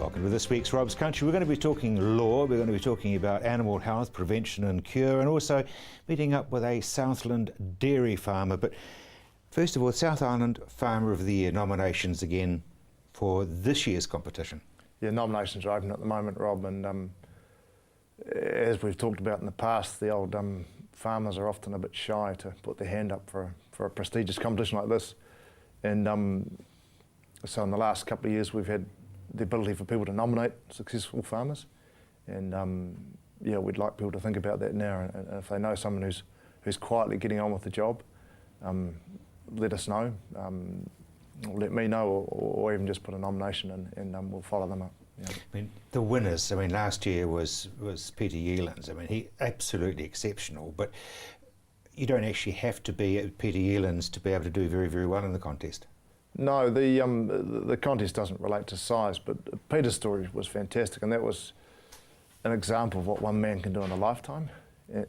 Welcome to this week's Rob's Country. We're going to be talking law, we're going to be talking about animal health, prevention and cure, and also meeting up with a Southland dairy farmer. But first of all, South Island Farmer of the Year nominations again for this year's competition. Yeah, nominations are open at the moment, Rob, and as we've talked about in the past, the old farmers are often a bit shy to put their hand up for a prestigious competition like this. And so in the last couple of years we've had the ability for people to nominate successful farmers, and yeah, we'd like people to think about that now, and if they know someone who's quietly getting on with the job, let us know, or let me know, or even just put a nomination in, and we'll follow them up. Yeah. I mean, the winners, I mean, last year was Peter Yeelans. I mean, he absolutely exceptional, but you don't actually have to be Peter Yeelans to be able to do very, very well in the contest. No, the contest doesn't relate to size, but Peter's story was fantastic, and that was an example of what one man can do in a lifetime,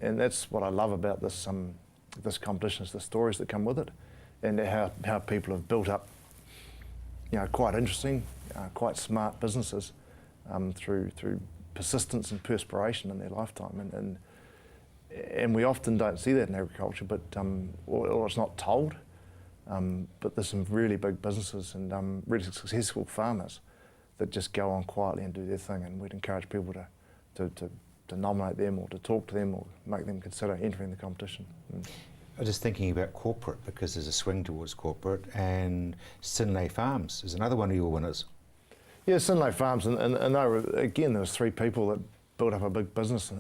and that's what I love about this this competition, is the stories that come with it, and how people have built up, you know, quite interesting, quite smart businesses through persistence and perspiration in their lifetime, and we often don't see that in agriculture, but or it's not told. But there's some really big businesses and really successful farmers that just go on quietly and do their thing, and we'd encourage people to nominate them, or to talk to them, or make them consider entering the competition. I was just thinking about corporate, because there's a swing towards corporate, and Synlait Farms is another one of your winners. Yeah, Synlait Farms, and they were, again, there was 3 people that built up a big business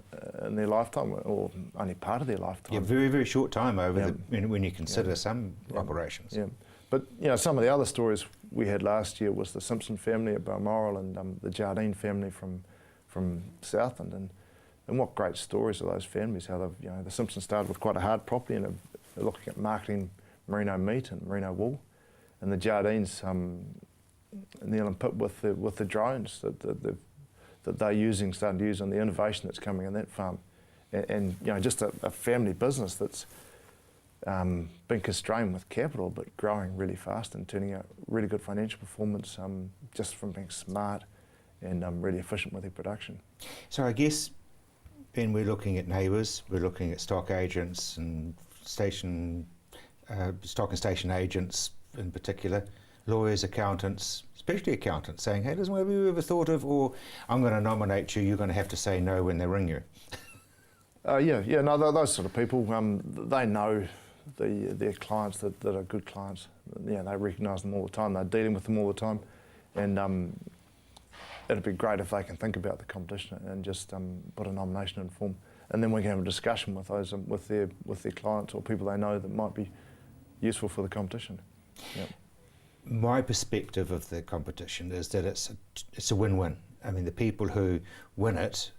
in their lifetime, or only part of their lifetime. Yeah, very, very short time over when you consider some operations. Yeah, but you know, some of the other stories we had last year was the Simpson family at Balmoral, and the Jardine family from Southland, and what great stories are those families, how they've, you know, the Simpsons started with quite a hard property, and they're looking at marketing merino meat and merino wool, and the Jardines, Neil and Pip with the drones that they're starting to use, on the innovation that's coming in that farm, and you know, just a family business that's been constrained with capital, but growing really fast and turning out really good financial performance, just from being smart and really efficient with their production. So I guess, Ben, we're looking at neighbours, we're looking at stock agents and stock and station agents in particular, lawyers, accountants, especially accountants, saying, hey, doesn't what we ever thought of, or I'm going to nominate you, you're going to have to say no when they ring you. Yeah, no, those sort of people, they know their clients that are good clients. Yeah, they recognise them all the time, they're dealing with them all the time, and it'd be great if they can think about the competition and just put a nomination in form, and then we can have a discussion with those with their clients or people they know that might be useful for the competition. Yep. My perspective of the competition is that it's a win-win. I mean, the people who win it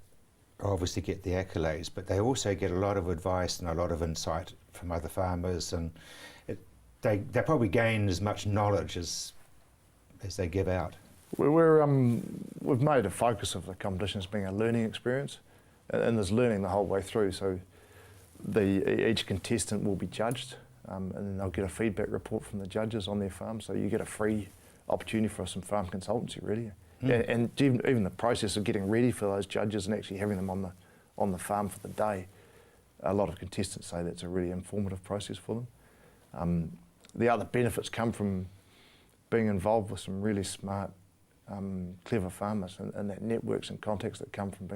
obviously get the accolades, but they also get a lot of advice and a lot of insight from other farmers, and they probably gain as much knowledge as they give out. We've made a focus of the competition as being a learning experience, and there's learning the whole way through. So each contestant will be judged, and then they'll get a feedback report from the judges on their farm. So you get a free opportunity for some farm consultancy, really, and even the process of getting ready for those judges and actually having them on the farm for the day. A lot of contestants say that's a really informative process for them. The other benefits come from being involved with some really smart, clever farmers, and that networks and contacts that come from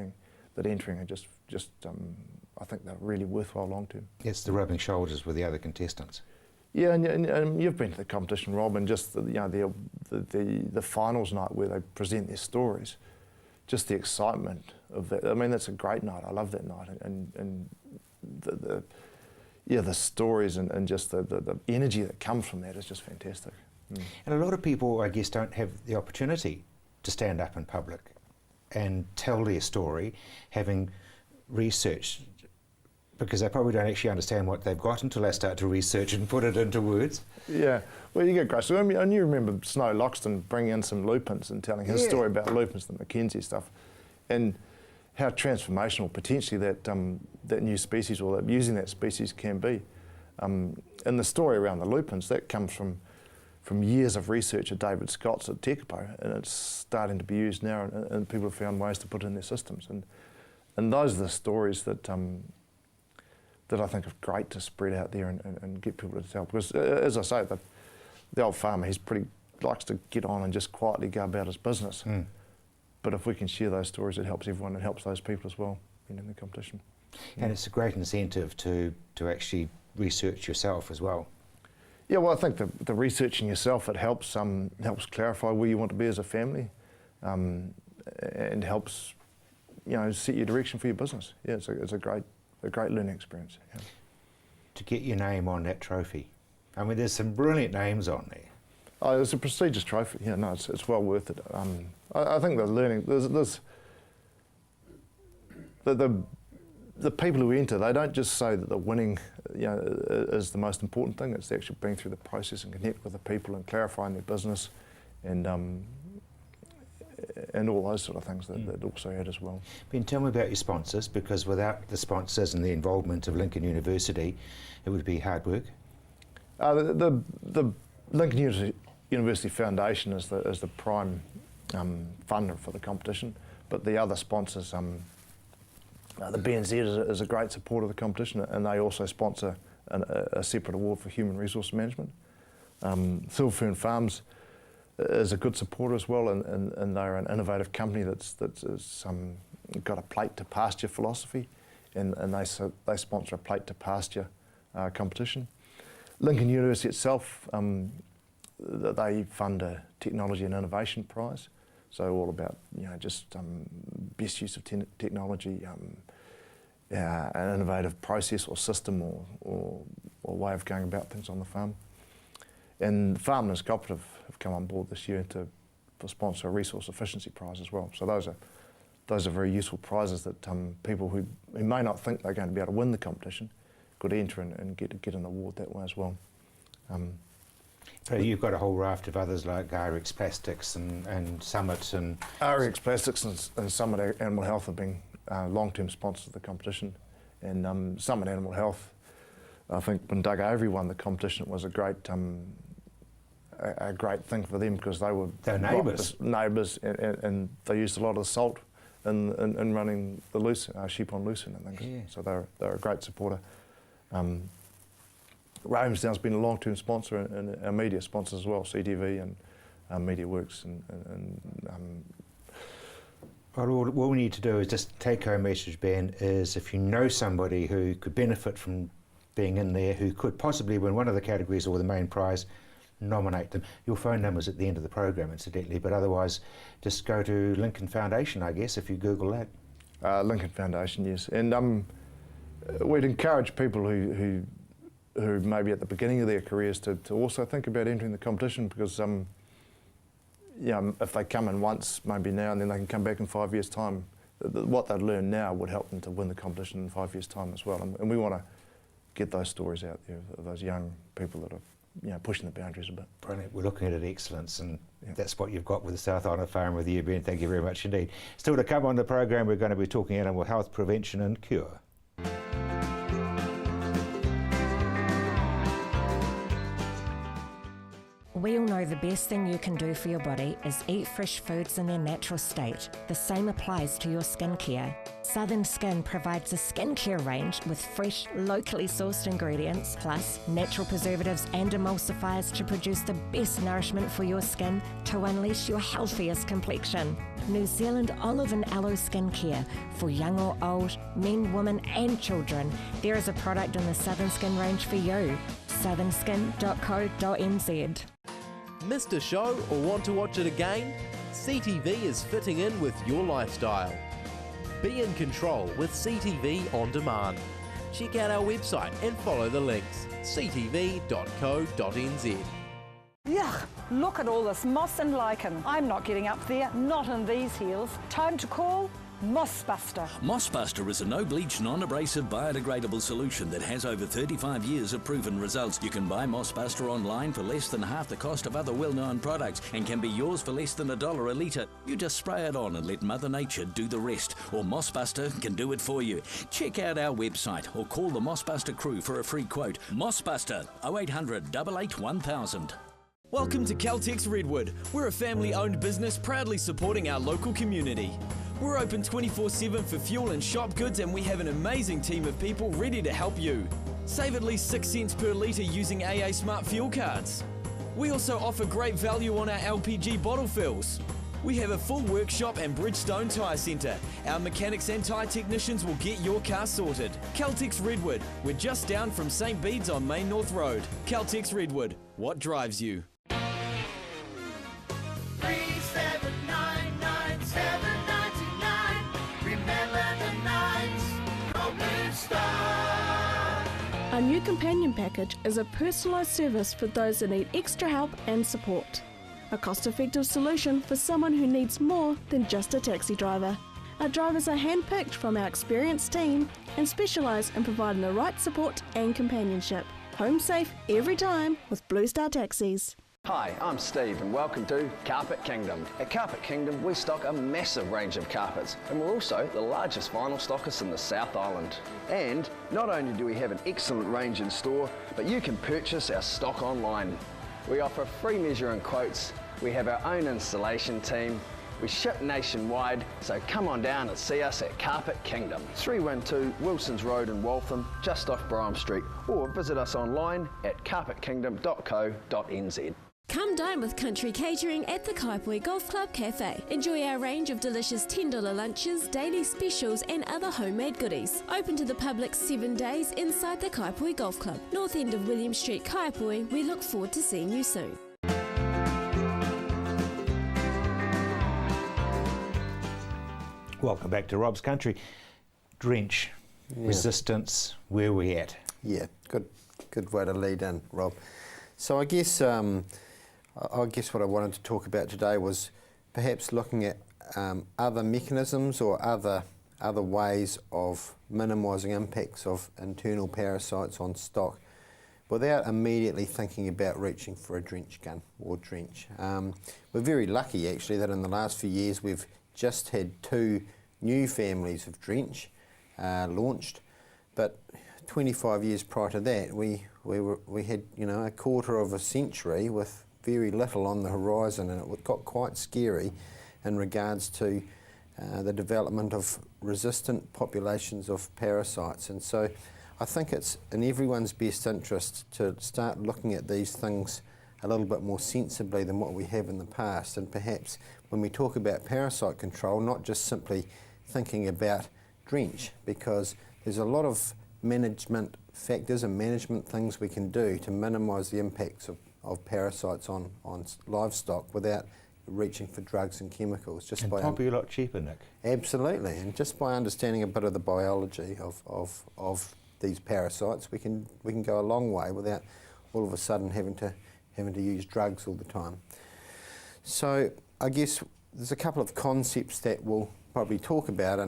entering are just I think they're really worthwhile long term. It's the rubbing shoulders with the other contestants. Yeah, and you've been to the competition, Rob, and just the finals night where they present their stories, just the excitement of that. I mean, that's a great night. I love that night, and the stories and just the energy that comes from that is just fantastic. And a lot of people, I guess, don't have the opportunity to stand up in public and tell their story, having researched, because they probably don't actually understand what they've got until they start to research and put it into words. Yeah, well, you get great. So, and you remember Snow Loxton bringing in some lupins and telling his story about lupins, the Mackenzie stuff, and how transformational potentially that new species, or that using that species, can be. And the story around the lupins, that comes from from years of research at David Scott's at Tekapo, and it's starting to be used now, and people have found ways to put it in their systems. And those are the stories that that I think are great to spread out there and get people to tell. Because as I say, the old farmer, likes to get on and just quietly go about his business. Mm. But if we can share those stories, it helps everyone. It helps those people as well in the competition. And it's a great incentive to actually research yourself as well. Yeah, well, I think the researching yourself, it helps clarify where you want to be as a family, and helps, set your direction for your business. Yeah, it's a great learning experience. Yeah. To get your name on that trophy, I mean, there's some brilliant names on there. Oh, it's a prestigious trophy. Yeah, no, it's well worth it. I think the learning, there's the people who enter, they don't just say that the winning, is the most important thing. It's actually being through the process and connect with the people and clarifying their business, and all those sort of things that also add as well. Ben, tell me about your sponsors, because without the sponsors and the involvement of Lincoln University, it would be hard work. The Lincoln University Foundation is the prime funder for the competition, but the other sponsors, the BNZ is a great supporter of the competition, and they also sponsor a separate award for human resource management. Silver Fern Farms is a good supporter as well, and they're an innovative company that's got a plate to pasture philosophy, and they sponsor a plate to pasture competition. Lincoln University itself, they fund a technology and innovation prize, so all about just best use of technology, an innovative process or system or way of going about things on the farm. And the Farmers Cooperative have come on board this year to sponsor a resource efficiency prize as well. So those are very useful prizes that people who may not think they're going to be able to win the competition could enter and get an award that way as well. So you've got a whole raft of others like RX Plastics and Summit and... RX Plastics and Summit Animal Health have been long-term sponsors of the competition. And Summit Animal Health, I think when Doug Avery won the competition, it was a great thing for them, because they were neighbours and they used a lot of the salt in running the sheep on Lucerne and things. Yeah. So they're a great supporter. Ramsdown's been a long-term sponsor and our media sponsors as well, CTV and MediaWorks. All we need to do is just take home message, Ben, is if you know somebody who could benefit from being in there, who could possibly win one of the categories or the main prize, nominate them. Your phone number's at the end of the program, incidentally, but otherwise just go to Lincoln Foundation, I guess, if you Google that. Lincoln Foundation, yes. And we'd encourage people who maybe at the beginning of their careers to also think about entering the competition, because if they come in once, maybe now, and then they can come back in 5 years' time, what they've learned now would help them to win the competition in 5 years' time as well. And we want to get those stories out there of those young people that are pushing the boundaries a bit. Brilliant. We're looking at excellence, and that's what you've got with the South Island Farm with you, Ben. Thank you very much indeed. Still to come on the program, we're going to be talking animal health, prevention and cure. We all know the best thing you can do for your body is eat fresh foods in their natural state. The same applies to your skincare. Southern Skin provides a skincare range with fresh, locally sourced ingredients, plus natural preservatives and emulsifiers to produce the best nourishment for your skin to unleash your healthiest complexion. New Zealand olive and aloe skincare for young or old, men, women and children. There is a product in the Southern Skin range for you. southernskin.co.nz. Missed a show or want to watch it again? CTV is fitting in with your lifestyle. Be in control with CTV On Demand. Check out our website and follow the links. ctv.co.nz. Yuck, look at all this moss and lichen. I'm not getting up there, not in these heels. Time to call Mossbuster. Mossbuster is a no-bleach, non-abrasive, biodegradable solution that has over 35 years of proven results. You can buy Mossbuster online for less than half the cost of other well-known products and can be yours for less than $1 a litre. You just spray it on and let Mother Nature do the rest, or Mossbuster can do it for you. Check out our website or call the Mossbuster crew for a free quote. Mossbuster 0800 88 1000. Welcome to Caltex Redwood. We're a family-owned business proudly supporting our local community. We're open 24/7 for fuel and shop goods, and we have an amazing team of people ready to help you. Save at least 6 cents per litre using AA Smart Fuel cards. We also offer great value on our LPG bottle fills. We have a full workshop and Bridgestone Tyre Centre. Our mechanics and tyre technicians will get your car sorted. Caltex Redwood. We're just down from St Bede's on Main North Road. Caltex Redwood. What drives you? 3799799. Remember the nights, go Blue Star. Our new companion package is a personalised service for those that need extra help and support. A cost-effective solution for someone who needs more than just a taxi driver. Our drivers are hand-picked from our experienced team and specialise in providing the right support and companionship. Home safe every time with Blue Star Taxis. Hi, I'm Steve and welcome to Carpet Kingdom. At Carpet Kingdom we stock a massive range of carpets and we're also the largest vinyl stockist in the South Island. And not only do we have an excellent range in store, but you can purchase our stock online. We offer free measuring quotes, we have our own installation team, we ship nationwide, so come on down and see us at Carpet Kingdom. 312 Wilsons Road in Waltham, just off Brougham Street, or visit us online at carpetkingdom.co.nz. Come dine with Country Catering at the Kaipoi Golf Club Cafe. Enjoy our range of delicious $10 lunches, daily specials and other homemade goodies. Open to the public 7 days inside the Kaipoi Golf Club, north end of William Street, Kaipoi. We look forward to seeing you soon. Welcome back to Rob's Country. Drench, resistance, where we at? Yeah, good way to lead in, Rob. So I guess what I wanted to talk about today was perhaps looking at other mechanisms or other ways of minimising impacts of internal parasites on stock without immediately thinking about reaching for a drench gun or drench. We're very lucky actually that in the last few years we've just had 2 new families of drench launched, but 25 years prior to that we had a quarter of a century with very little on the horizon, and it got quite scary in regards to the development of resistant populations of parasites. And so I think it's in everyone's best interest to start looking at these things a little bit more sensibly than what we have in the past, and perhaps when we talk about parasite control, not just simply thinking about drench, because there's a lot of management factors and management things we can do to minimise the impacts of parasites on livestock without reaching for drugs and chemicals. And probably a lot cheaper, Nick. Absolutely, and just by understanding a bit of the biology of these parasites, we can go a long way without all of a sudden having to use drugs all the time. So I guess there's a couple of concepts that we'll probably talk about,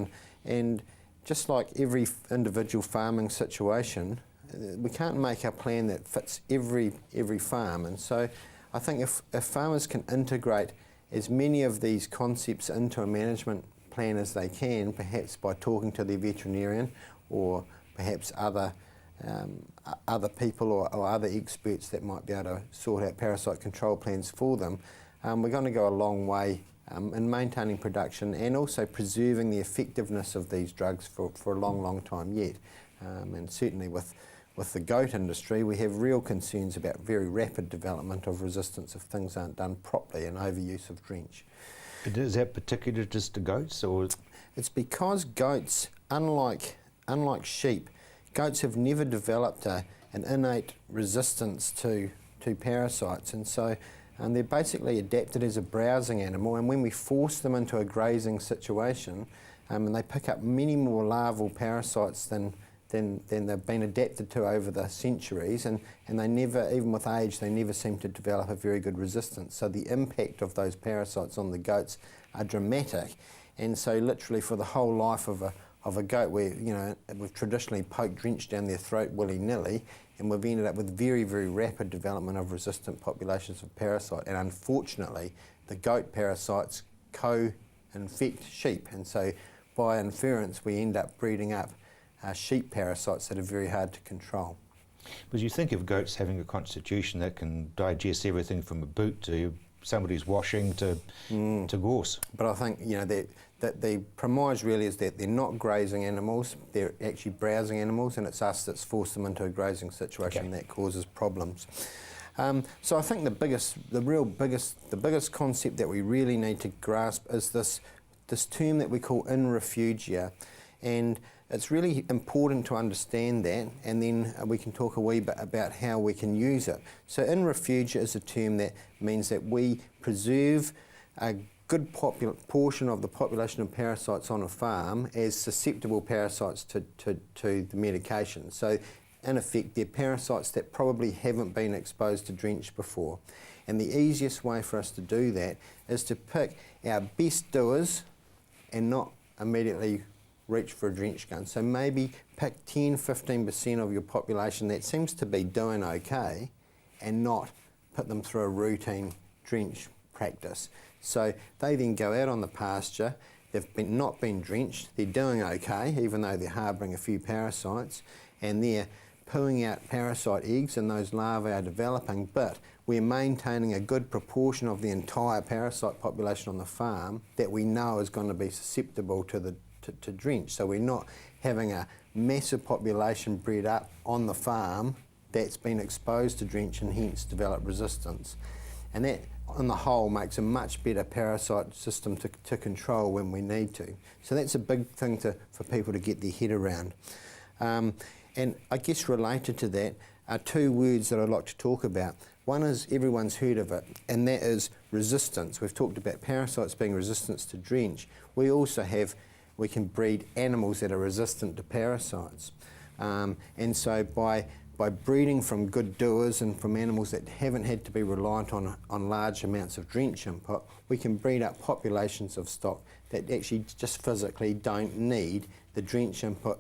and just like every individual farming situation, we can't make a plan that fits every farm. And so I think if farmers can integrate as many of these concepts into a management plan as they can, perhaps by talking to their veterinarian or perhaps other people or other experts that might be able to sort out parasite control plans for them, we're going to go a long way in maintaining production and also preserving the effectiveness of these drugs for a long time yet. And certainly with the goat industry, we have real concerns about very rapid development of resistance if things aren't done properly and overuse of drench. Is that particular just to goats, or? It's because goats, unlike sheep, goats have never developed an innate resistance to parasites, and so they're basically adapted as a browsing animal, and when we force them into a grazing situation, and they pick up many more larval parasites than they've been adapted to over the centuries, and they never, even with age, they never seem to develop a very good resistance. So the impact of those parasites on the goats are dramatic, and so literally for the whole life of a goat, we've traditionally poked drench down their throat willy-nilly, and we've ended up with very rapid development of resistant populations of parasite. And unfortunately, the goat parasites co-infect sheep, and so by inference, we end up breeding up sheep parasites that are very hard to control. But you think of goats having a constitution that can digest everything from a boot to somebody's washing to gorse. But I think, you know, that the premise really is that they're not grazing animals, they're actually browsing animals, and it's us that's forced them into a grazing situation that causes problems. So I think the biggest concept that we really need to grasp is this term that we call in refugia, and it's really important to understand that, and then we can talk a wee bit about how we can use it. So in refugia is a term that means that we preserve a good portion of the population of parasites on a farm as susceptible parasites to the medication. So in effect, they're parasites that probably haven't been exposed to drench before. And the easiest way for us to do that is to pick our best doers and not immediately reach for a drench gun. So maybe pick 10-15% of your population that seems to be doing okay and not put them through a routine drench practice. So they then go out on the pasture, they've not been drenched, they're doing okay even though they're harbouring a few parasites, and they're pooing out parasite eggs and those larvae are developing, but we're maintaining a good proportion of the entire parasite population on the farm that we know is going to be susceptible to drench. So we're not having a massive population bred up on the farm that's been exposed to drench and hence developed resistance. And that, on the whole, makes a much better parasite system to control when we need to. So that's a big thing for people to get their head around. And I guess related to that are two words that I'd like to talk about. One is, everyone's heard of it, and that is resistance. We've talked about parasites being resistant to drench. We also we can breed animals that are resistant to parasites. And so by breeding from good doers and from animals that haven't had to be reliant on large amounts of drench input, we can breed up populations of stock that actually just physically don't need the drench input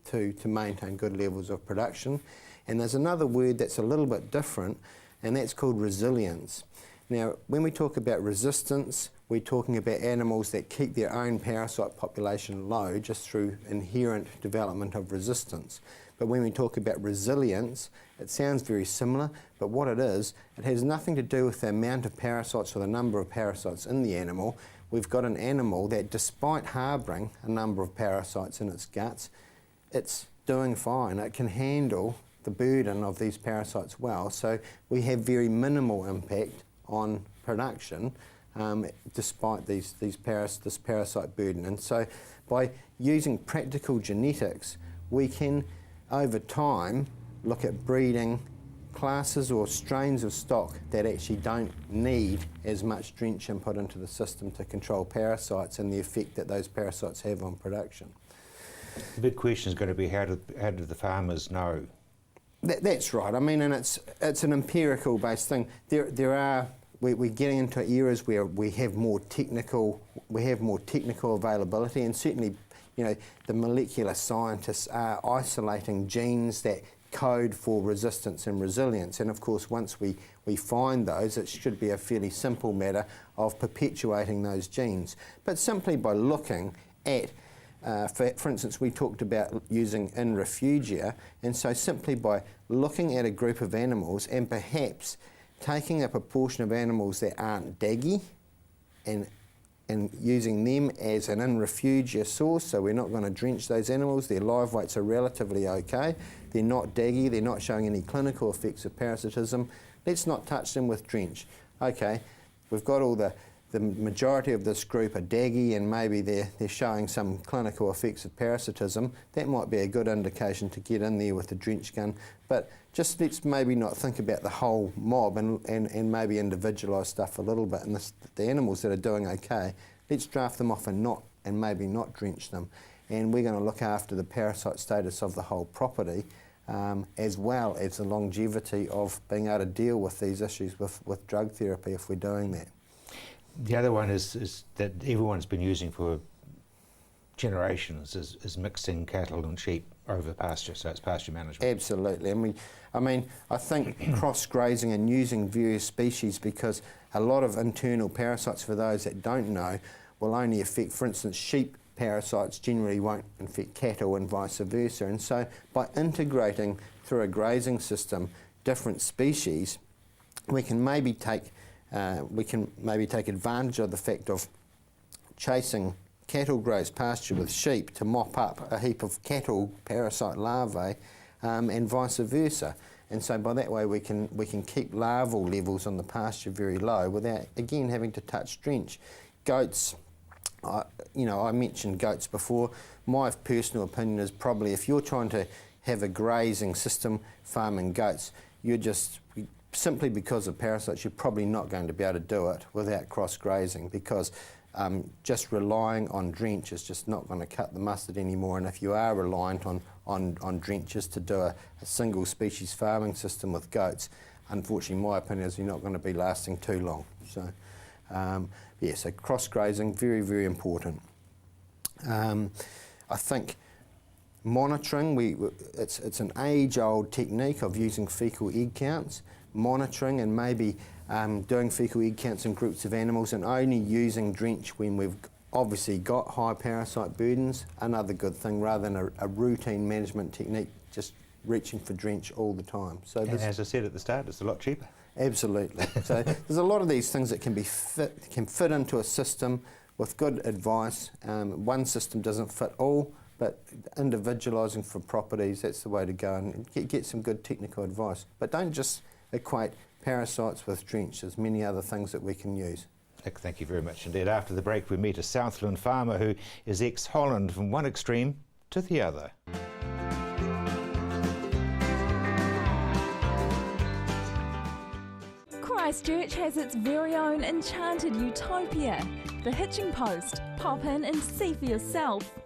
to maintain good levels of production. And there's another word that's a little bit different, and that's called resilience. Now, when we talk about resistance, we're talking about animals that keep their own parasite population low just through inherent development of resistance. But when we talk about resilience, it sounds very similar, but what it has nothing to do with the amount of parasites or the number of parasites in the animal. We've got an animal that, despite harbouring a number of parasites in its guts, it's doing fine. It can handle the burden of these parasites well, so we have very minimal impact on production despite this parasite burden. And so by using practical genetics, we can, over time, look at breeding classes or strains of stock that actually don't need as much drench input into the system to control parasites and the effect that those parasites have on production. The big question is going to be how do the farmers know? That's right. I mean, and it's an empirical based thing. We're getting into eras where we have more technical availability, and certainly, you know, the molecular scientists are isolating genes that code for resistance and resilience. And of course, once we find those, it should be a fairly simple matter of perpetuating those genes. But simply by looking at for instance, we talked about using in refugia, and so simply by looking at a group of animals and perhaps taking a proportion of animals that aren't daggy and using them as an in refugia source, so we're not going to drench those animals, their live weights are relatively okay, they're not daggy, they're not showing any clinical effects of parasitism, let's not touch them with drench. Okay, we've got all the majority of this group are daggy and maybe they're showing some clinical effects of parasitism. That might be a good indication to get in there with the drench gun, but just let's maybe not think about the whole mob and maybe individualise stuff a little bit. And the animals that are doing okay, let's draft them off and maybe not drench them. And we're going to look after the parasite status of the whole property as well as the longevity of being able to deal with these issues with drug therapy if we're doing that. The other one is that everyone's been using for generations is mixing cattle and sheep over pasture, so it's pasture management. Absolutely, and I think cross-grazing and using various species, because a lot of internal parasites, for those that don't know, will only affect, for instance, sheep parasites generally won't infect cattle and vice versa. And so by integrating through a grazing system different species, we can maybe take advantage of the fact of chasing cattle graze pasture with sheep to mop up a heap of cattle parasite larvae, and vice versa. And so by that way we can keep larval levels on the pasture very low without again having to touch drench. Goats, I mentioned goats before. My personal opinion is probably if you're trying to have a grazing system farming goats, you're just simply because of parasites, you're probably not going to be able to do it without cross grazing, because just relying on drench is just not going to cut the mustard anymore. And if you are reliant on drenches to do a single species farming system with goats, unfortunately my opinion is you're not going to be lasting too long. So so cross grazing, very, very important. I think monitoring, it's an age-old technique of using fecal egg counts, monitoring and maybe doing fecal egg counts in groups of animals and only using drench when we've obviously got high parasite burdens, another good thing, rather than a routine management technique, just reaching for drench all the time. So and as I said at the start, it's a lot cheaper. Absolutely. So there's a lot of these things that can fit into a system with good advice. One system doesn't fit all, but individualising for properties, that's the way to go, and get some good technical advice. But don't just equate parasites with drench. There's many other things that we can use. Thank you very much indeed. After the break, we meet a Southland farmer who is ex-Holland from one extreme to the other. Christchurch has its very own enchanted utopia, the Hitching Post. Pop in and see for yourself.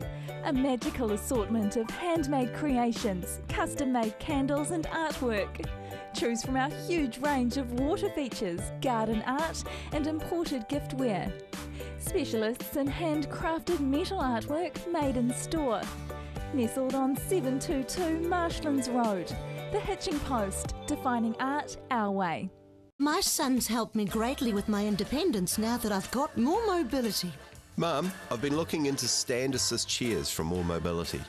A magical assortment of handmade creations, custom-made candles and artwork. Choose from our huge range of water features, garden art and imported giftware. Specialists in handcrafted metal artwork made in store. Nestled on 722 Marshlands Road. The Hitching Post, defining art our way. My son's helped me greatly with my independence now that I've got more mobility. Mum, I've been looking into stand assist chairs from More Mobility.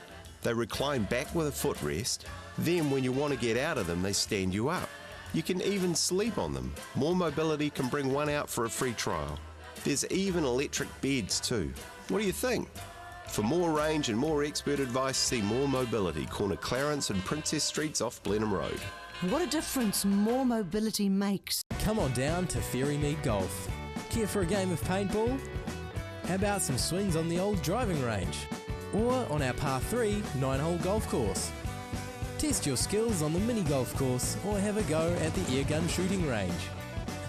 They recline back with a footrest, then when you want to get out of them, they stand you up. You can even sleep on them. More Mobility can bring one out for a free trial. There's even electric beds too. What do you think? For more range and more expert advice, see More Mobility, corner Clarence and Princess Streets off Blenheim Road. What a difference More Mobility makes. Come on down to Ferrymead Golf. Care for a game of paintball? How about some swings on the old driving range? Or on our par 3 9-hole golf course? Test your skills on the mini golf course or have a go at the airgun shooting range.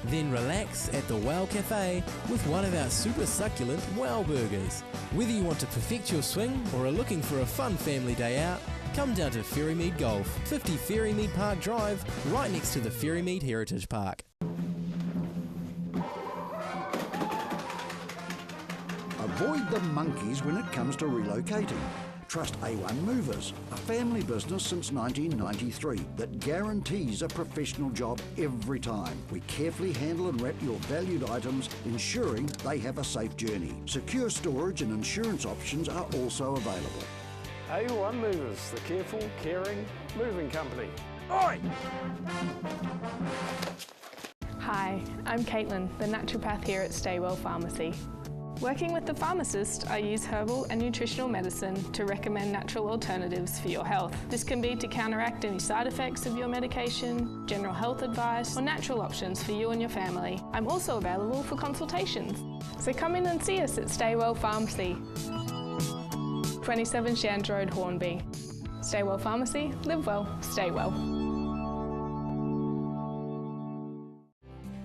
Then relax at the Wow Cafe with one of our super succulent Wow Burgers. Whether you want to perfect your swing or are looking for a fun family day out, come down to Ferrymead Golf, 50 Ferrymead Park Drive, right next to the Ferrymead Heritage Park. Avoid the monkeys when it comes to relocating. Trust A1 Movers, a family business since 1993 that guarantees a professional job every time. We carefully handle and wrap your valued items, ensuring they have a safe journey. Secure storage and insurance options are also available. A1 Movers, the careful, caring moving company. Oi! Hi, I'm Caitlin, the naturopath here at Staywell Pharmacy. Working with the pharmacist, I use herbal and nutritional medicine to recommend natural alternatives for your health. This can be to counteract any side effects of your medication, general health advice, or natural options for you and your family. I'm also available for consultations. So come in and see us at Staywell Pharmacy, 27 Shands Road, Hornby. Staywell Pharmacy, live well, stay well.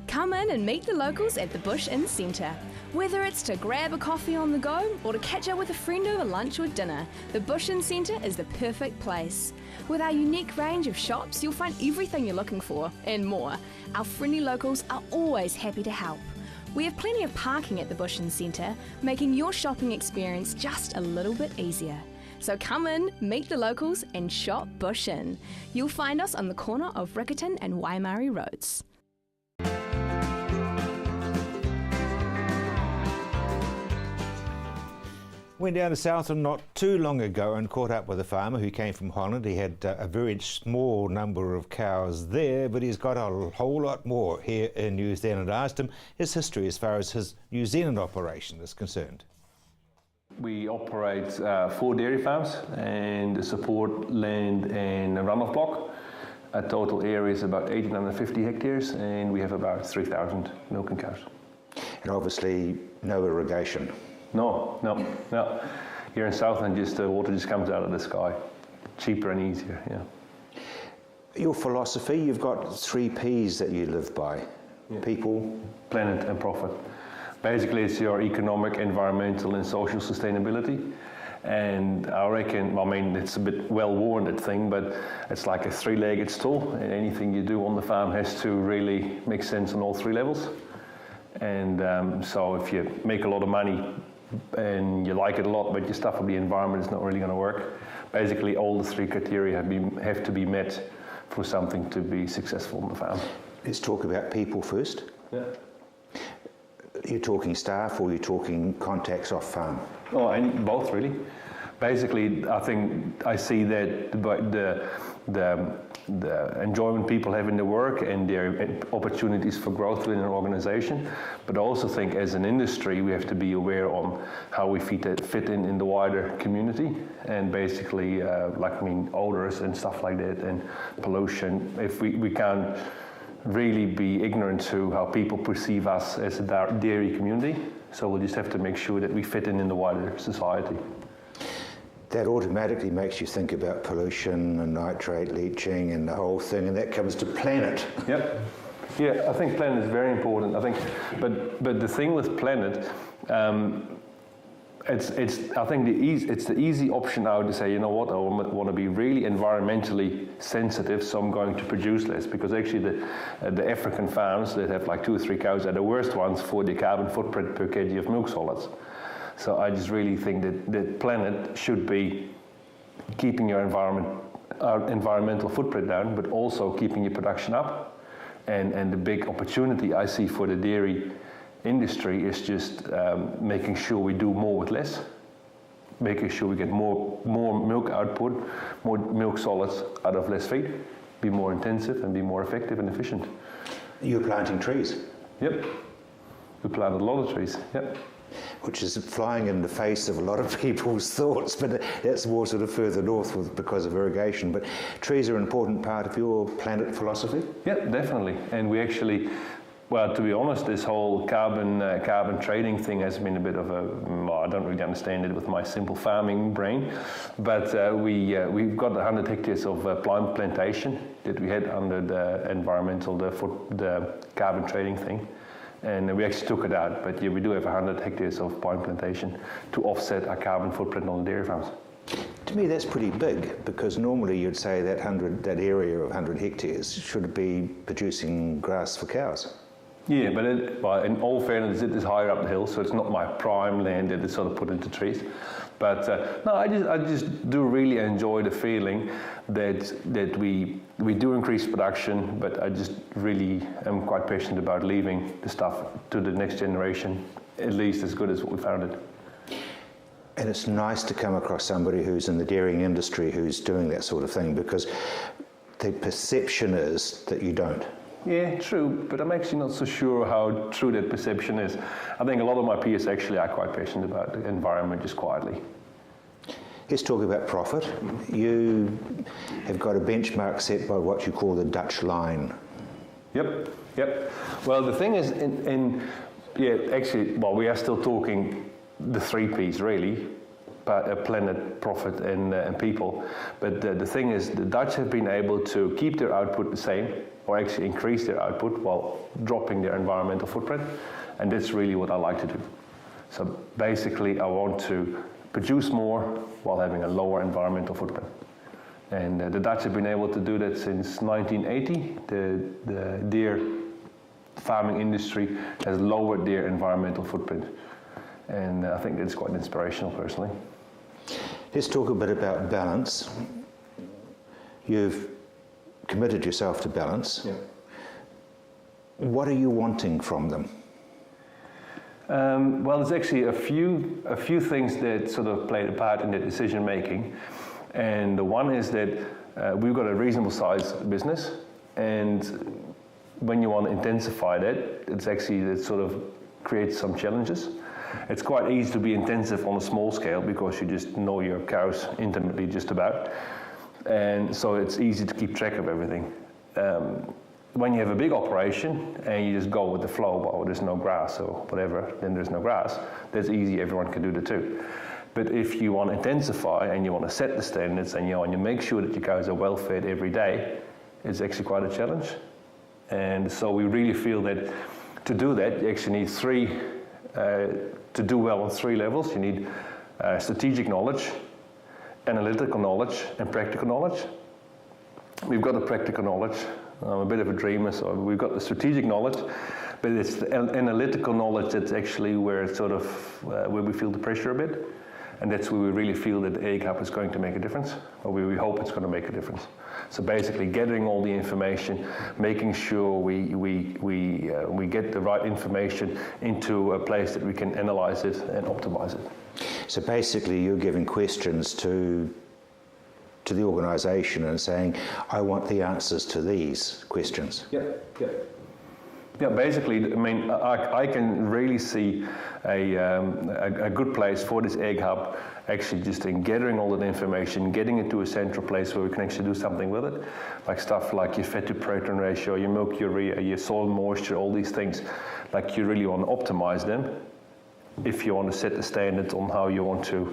Come in and meet the locals at the Bush Inn Centre. Whether it's to grab a coffee on the go or to catch up with a friend over lunch or dinner, the Bush Inn Centre is the perfect place. With our unique range of shops, you'll find everything you're looking for and more. Our friendly locals are always happy to help. We have plenty of parking at the Bush Inn Centre, making your shopping experience just a little bit easier. So come in, meet the locals and shop Bush Inn. You'll find us on the corner of Riccarton and Waimari Roads. Went down to Southland not too long ago and caught up with a farmer who came from Holland. He had a very small number of cows there, but he's got a whole lot more here in New Zealand. I asked him his history as far as his New Zealand operation is concerned. We operate 4 dairy farms and support land and a runoff block. Our total area is about 1,850 hectares and we have about 3,000 milking cows. And obviously no irrigation. No. Here in Southland, the water just comes out of the sky. Cheaper and easier, yeah. Your philosophy, you've got 3 Ps that you live by. Yeah. People, planet and profit. Basically, it's your economic, environmental and social sustainability. And I reckon, it's a bit well-worn thing, but it's like a 3-legged stool, and anything you do on the farm has to really make sense on all 3 levels. And so if you make a lot of money and you like it a lot, but your stuff with the environment is not really going to work, basically all the 3 criteria have to be met for something to be successful on the farm. Let's talk about people first. Yeah. You're talking staff or you're talking contacts off farm? Oh, and both really. Basically, I think I see that the enjoyment people have in their work and their opportunities for growth within an organization, but I also think as an industry we have to be aware on how we fit in the wider community, and basically odors and stuff like that and pollution. If we can't really be ignorant to how people perceive us as a dairy community, so we'll just have to make sure that we fit in the wider society. That automatically makes you think about pollution and nitrate leaching and the whole thing, and that comes to planet. Yep. Yeah, I think planet is very important. I think, but the thing with planet, it's the easy option now to say, you know what, I want to be really environmentally sensitive, so I'm going to produce less, because actually the African farms that have like 2 or 3 cows are the worst ones for the carbon footprint per kg of milk solids. So I just really think that the planet should be keeping your environmental footprint down, but also keeping your production up. And the big opportunity I see for the dairy industry is just making sure we do more with less, making sure we get more milk output, more milk solids out of less feed, be more intensive and be more effective and efficient. You're planting trees? Yep. We planted a lot of trees, yep. Which is flying in the face of a lot of people's thoughts, but that's more sort of further north because of irrigation. But trees are an important part of your planet philosophy? Yeah, definitely. And we actually, well, to be honest, this whole carbon trading thing has been a bit of I don't really understand it with my simple farming brain, but we've got 100 hectares of plant plantation that we had under the environmental, the carbon trading thing. And we actually took it out, but yeah, we do have 100 hectares of pine plantation to offset our carbon footprint on the dairy farms. To me, that's pretty big, because normally you'd say that area of 100 hectares should be producing grass for cows. Yeah, but in all fairness, it is higher up the hill, so it's not my prime land that is sort of put into trees. But no, I just do really enjoy the feeling that we do increase production, but I just really am quite passionate about leaving the stuff to the next generation, at least as good as what we found it. And it's nice to come across somebody who's in the dairying industry who's doing that sort of thing, because the perception is that you don't. Yeah, true, but I'm actually not so sure how true that perception is. I think a lot of my peers actually are quite passionate about the environment, just quietly. Let's talk about profit. You have got a benchmark set by what you call the Dutch line. Yep. Well, the thing is, we are still talking the 3 Ps really, but planet, profit, and people. But the thing is, the Dutch have been able to keep their output the same, or actually increase their output while dropping their environmental footprint, and that's really what I like to do. So basically, I want to produce more while having a lower environmental footprint. And the Dutch have been able to do that since 1980. The dairy farming industry has lowered their environmental footprint. And I think that's quite inspirational, personally. Let's talk a bit about balance. You've committed yourself to balance. Yeah. What are you wanting from them? Well, there's actually a few things that sort of played a part in the decision making, and the one is that we've got a reasonable sized business, and when you want to intensify that, it sort of creates some challenges. It's quite easy to be intensive on a small scale because you just know your cows intimately just about, and so it's easy to keep track of everything. When you have a big operation and you just go with the flow, well, there's no grass or whatever, then there's no grass. That's easy, everyone can do that too. But if you want to intensify and you want to set the standards and you make sure that your cows are well fed every day, it's actually quite a challenge. And so we really feel that to do that, you actually need to do well on 3 levels. You need strategic knowledge, analytical knowledge, and practical knowledge. We've got the practical knowledge. I'm a bit of a dreamer, so we've got the strategic knowledge, but it's the analytical knowledge that's actually where it's sort of where we feel the pressure a bit, and that's where we really feel that the Egg Hub is going to make a difference, or we hope it's going to make a difference. So basically, gathering all the information, making sure we get the right information into a place that we can analyze it and optimize it. So basically, you're giving questions to the organisation and saying, I want the answers to these questions. Yeah, basically, I mean, I can really see a good place for this Egg Hub, actually just in gathering all that information, getting it to a central place where we can actually do something with it, like stuff like your fat to protein ratio, your milk urea, your soil moisture, all these things. Like you really want to optimize them if you want to set the standards on how you want your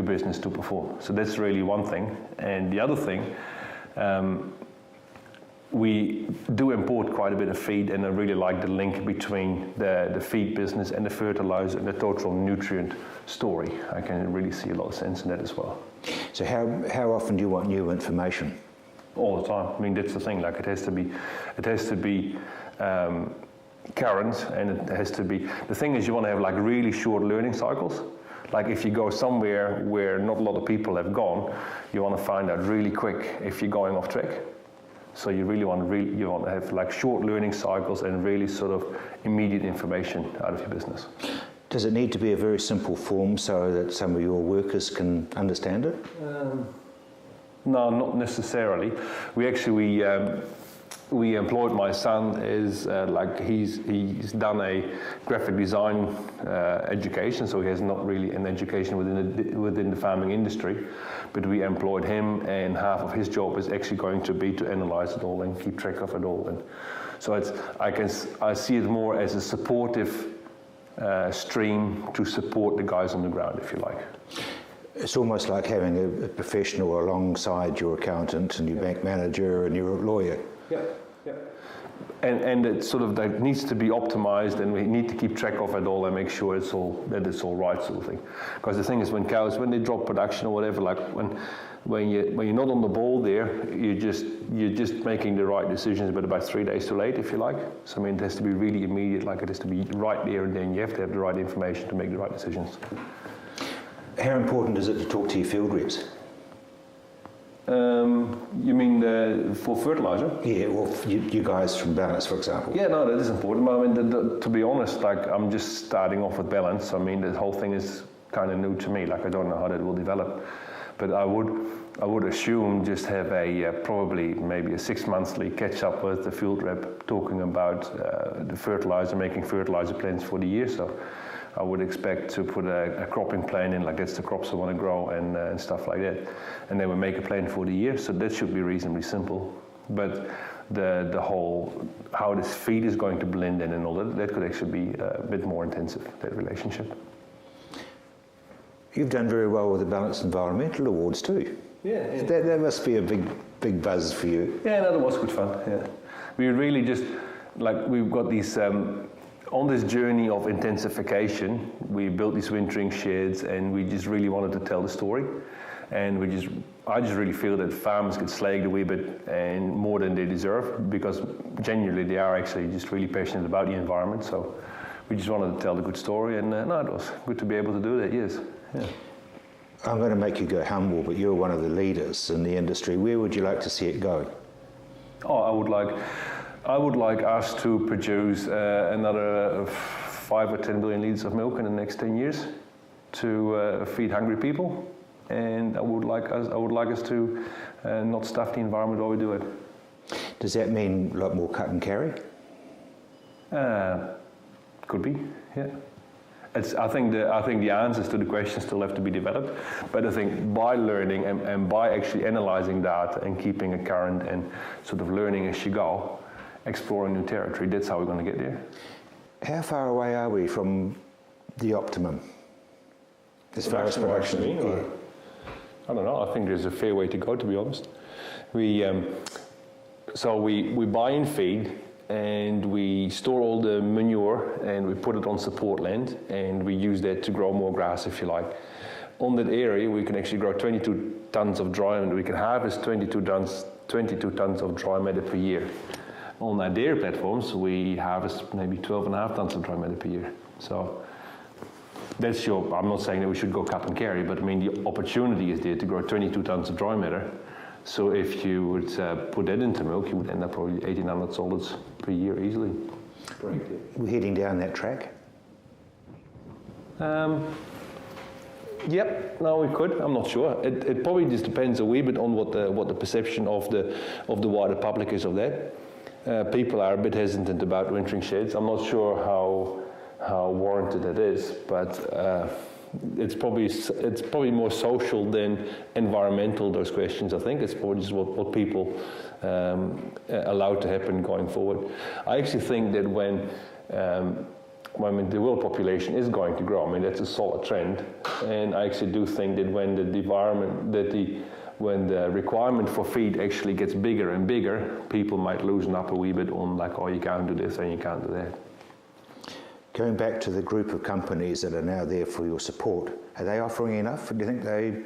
business to perform. So that's really one thing. And the other thing, we do import quite a bit of feed, and I really like the link between the feed business and the fertilizer and the total nutrient story. I can really see a lot of sense in that as well. So how often do you want new information? All the time. I mean, that's the thing. Like it has to be current, and it has to be. The thing is, you want to have like really short learning cycles. Like if you go somewhere where not a lot of people have gone, you want to find out really quick if you're going off track. So you really want to have like short learning cycles and really sort of immediate information out of your business. Does it need to be a very simple form so that some of your workers can understand it? No, not necessarily. We employed my son as he's done a graphic design education, so he has not really an education within the farming industry, but we employed him, and half of his job is actually going to be to analyze it all and keep track of it all. And so I see it more as a supportive stream to support the guys on the ground, if you like. It's almost like having a professional alongside your accountant and your bank manager and your lawyer. Yeah. And it sort of that needs to be optimized, and we need to keep track of it all and make sure it's all right, sort of thing. Because the thing is, when they drop production or whatever, like when you're not on the ball there, you're just making the right decisions, but about 3 days too late, if you like. So I mean, it has to be really immediate, like it has to be right there and then. You have to have the right information to make the right decisions. How important is it to talk to your field reps? You mean for fertilizer? Yeah, well, you guys from Balance, for example. Yeah, no, that is important. But I mean, to be honest, like I'm just starting off with Balance. I mean, the whole thing is kind of new to me. Like I don't know how that will develop, but I would assume just have probably maybe a 6 monthly catch up with the field rep, talking about the fertilizer, making fertilizer plans for the year. So I would expect to put a cropping plan in, like that's the crops I want to grow and stuff like that. And then we make a plan for the year, so that should be reasonably simple. But the whole, how this feed is going to blend in and all that could actually be a bit more intensive, that relationship. You've done very well with the Balanced Environmental Awards too. Yeah. That must be a big buzz for you. Yeah, no, that was good fun, yeah. We really just, like we've got these, on this journey of intensification, we built these wintering sheds, and we just really wanted to tell the story. And I just really feel that farmers get slagged a wee bit and more than they deserve, because genuinely they are actually just really passionate about the environment. So we just wanted to tell the good story, and no, it was good to be able to do that, yes. Yeah. I'm going to make you go humble, but you're one of the leaders in the industry. Where would you like to see it go? Oh, I would like us to produce another 5 or 10 billion litres of milk in the next 10 years to feed hungry people. And I would like us to not stuff the environment while we do it. Does that mean a lot more cut and carry? Could be, yeah. I think the answers to the questions still have to be developed, but I think by learning and by actually analysing data and keeping it current and sort of learning as you go, exploring new territory, that's how we're going to get there. How far away are we from the optimum as far as production? I don't know. I think there's a fair way to go, to be honest. We buy in feed and we store all the manure and we put it on support land and we use that to grow more grass, if you like. On that area, we can actually grow 22 tons of dry matter. We can harvest 22 tons of dry matter per year. On our dairy platforms, we harvest maybe 12.5 tons of dry matter per year. So that's I'm not saying that we should go cut and carry, but I mean the opportunity is there to grow 22 tons of dry matter. So if you would put that into milk, you would end up probably 1,800 solids per year easily. We're heading down that track? Yep, no, we could. I'm not sure. It probably just depends a wee bit on what the perception of the wider public is of that. People are a bit hesitant about wintering sheds. I'm not sure how warranted it is, but it's probably more social than environmental, those questions. I think it's probably just what people allow to happen going forward. I actually think that when the world population is going to grow, I mean that's a solid trend, and I actually do think that when the requirement for feed actually gets bigger and bigger, people might loosen up a wee bit on like, oh, you can't do this and you can't do that. Going back to the group of companies that are now there for your support, are they offering enough? Do you think they?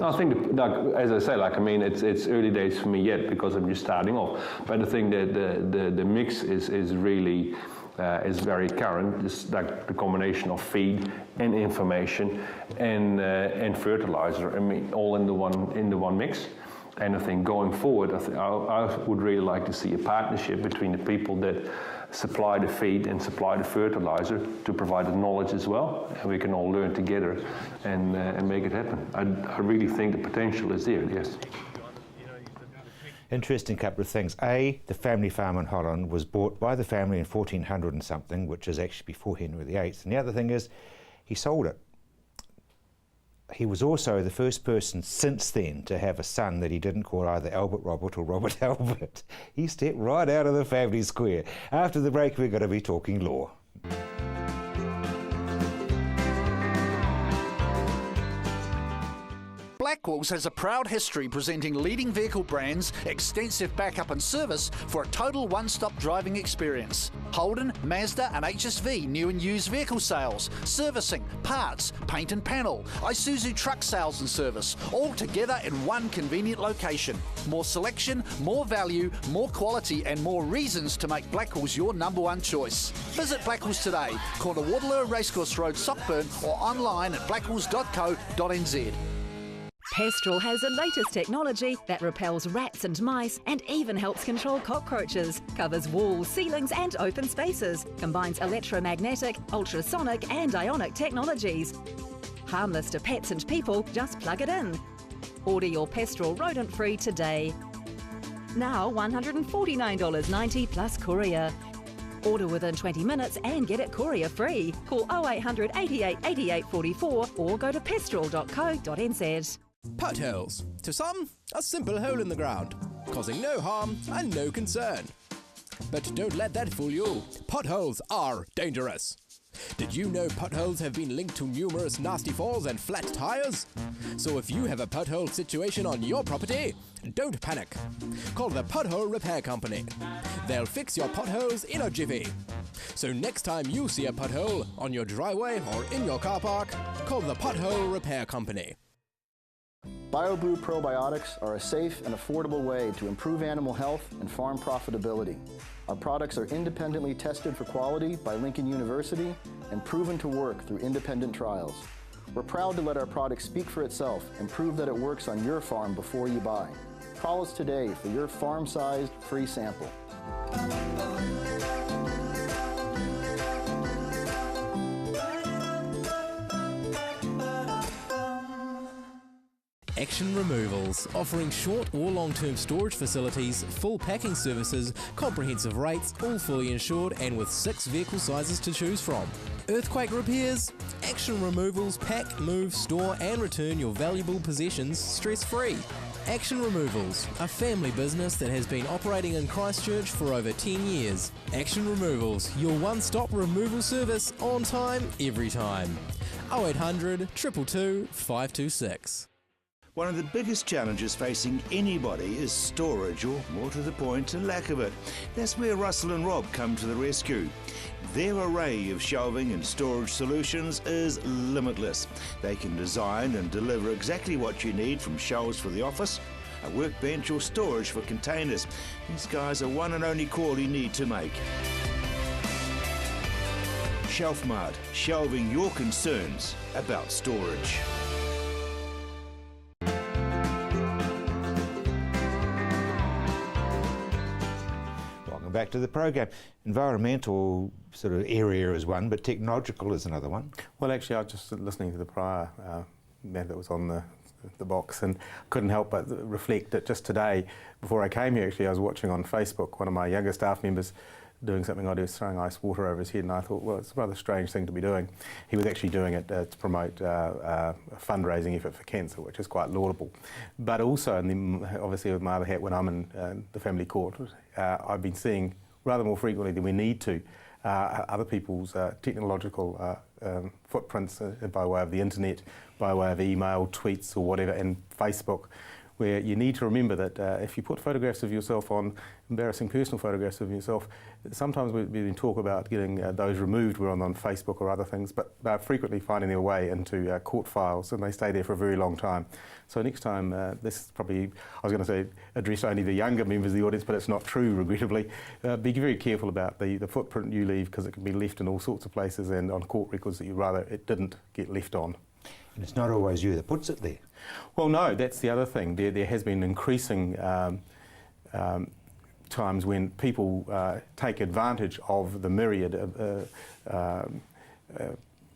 I think, as I say, I mean, it's early days for me yet because I'm just starting off. But I think that the mix is really is very current. It's like the combination of feed and information and fertilizer. I mean, all in the one mix. And I think going forward, I would really like to see a partnership between the people that supply the feed and supply the fertilizer to provide the knowledge as well, and we can all learn together and make it happen. I really think the potential is there, yes. Interesting couple of things. A, the family farm in Holland was bought by the family in 1400 and something, which is actually before Henry VIII. And the other thing is, he sold it. He was also the first person since then to have a son that he didn't call either Albert Robert or Robert Albert. He stepped right out of the family square. After the break, we're going to be talking law. Blackwells has a proud history presenting leading vehicle brands, extensive backup and service for a total one-stop driving experience. Holden, Mazda and HSV new and used vehicle sales, servicing, parts, paint and panel, Isuzu truck sales and service, all together in one convenient location. More selection, more value, more quality and more reasons to make Blackwells your #1 choice. Visit Blackwells today, corner Waterloo Racecourse Road, Sockburn, or online at blackwells.co.nz. Pestral has the latest technology that repels rats and mice and even helps control cockroaches. Covers walls, ceilings and open spaces. Combines electromagnetic, ultrasonic and ionic technologies. Harmless to pets and people, just plug it in. Order your Pestral rodent-free today. Now $149.90 plus courier. Order within 20 minutes and get it courier free. Call 0800 88 88 44 or go to pestral.co.nz. Potholes. To some, a simple hole in the ground, causing no harm and no concern. But don't let that fool you. Potholes are dangerous. Did you know potholes have been linked to numerous nasty falls and flat tires? So if you have a pothole situation on your property, don't panic. Call the Pothole Repair Company. They'll fix your potholes in a jiffy. So next time you see a pothole on your driveway or in your car park, call the Pothole Repair Company. BioBrew probiotics are a safe and affordable way to improve animal health and farm profitability. Our products are independently tested for quality by Lincoln University and proven to work through independent trials. We're proud to let our product speak for itself and prove that it works on your farm before you buy. Call us today for your farm-sized free sample. Action Removals, offering short or long-term storage facilities, full packing services, comprehensive rates, all fully insured and with 6 vehicle sizes to choose from. Earthquake repairs? Action Removals pack, move, store and return your valuable possessions stress-free. Action Removals, a family business that has been operating in Christchurch for over 10 years. Action Removals, your one-stop removal service on time, every time. 0800 222 526. One of the biggest challenges facing anybody is storage, or more to the point, a lack of it. That's where Russell and Rob come to the rescue. Their array of shelving and storage solutions is limitless. They can design and deliver exactly what you need, from shelves for the office, a workbench or storage for containers. These guys are one and only call you need to make. Shelfmart, shelving your concerns about storage. Back to the program. Environmental sort of area is one, but technological is another one. Well, actually, I was just listening to the prior matter that was on the box, and couldn't help but reflect that just today, before I came here, actually, I was watching on Facebook one of my younger staff members doing something odd. He was throwing ice water over his head, and I thought, well, it's a rather strange thing to be doing. He was actually doing it to promote a fundraising effort for cancer, which is quite laudable. But also, obviously with my other hat, when I'm in the family court, I've been seeing rather more frequently than we need to other people's technological footprints by way of the internet, by way of email, tweets or whatever, and Facebook, where you need to remember that if you put photographs of yourself on, embarrassing personal photographs of yourself, sometimes we've been talk about getting those removed, we're on Facebook or other things, but they're frequently finding their way into court files, and they stay there for a very long time. So next time, this is probably, I was going to say address only the younger members of the audience, but it's not true, regrettably. Be very careful about the footprint you leave, because it can be left in all sorts of places and on court records that you'd rather it didn't get left on. And it's not always you that puts it there. Well, no, that's the other thing. There has been increasing times when people take advantage of the myriad of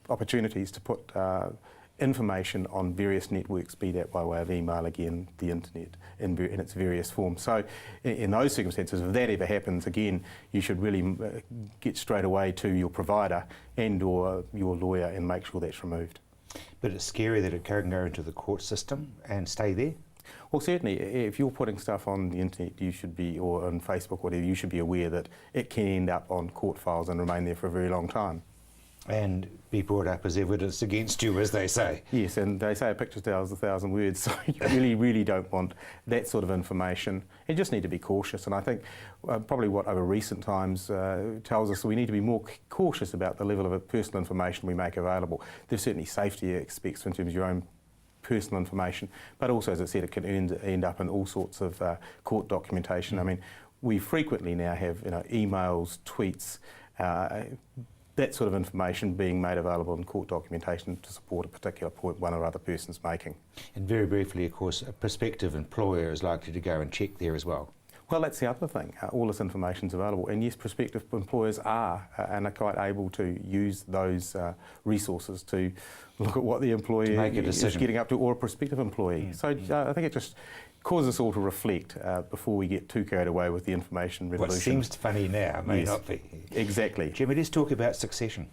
opportunities to put information on various networks, be that by way of email, again, the internet, in its various forms. So in those circumstances, if that ever happens again, you should really get straight away to your provider and or your lawyer and make sure that's removed. But it's scary that it can go into the court system and stay there? Well, certainly, if you're putting stuff on the internet, you should be, or on Facebook, whatever, you should be aware that it can end up on court files and remain there for a very long time. And be brought up as evidence against you, as they say. Yes, and they say a picture tells 1,000 words, so you really, really don't want that sort of information. You just need to be cautious, and I think probably what over recent times tells us we need to be more cautious about the level of personal information we make available. There's certainly safety aspects in terms of your own personal information, but also, as I said, it can end up in all sorts of court documentation. I mean, we frequently now have emails, tweets, that sort of information being made available in court documentation to support a particular point one or other person's making. And very briefly, of course, a prospective employer is likely to go and check there as well. Well, that's the other thing. All this information is available, and yes, prospective employers are and are quite able to use those resources to look at what the employee is getting up to, or a prospective employee. So I think it just causes us all to reflect before we get too carried away with the information revolution. What seems funny now may not be. Exactly. Jimmy, let's talk about succession.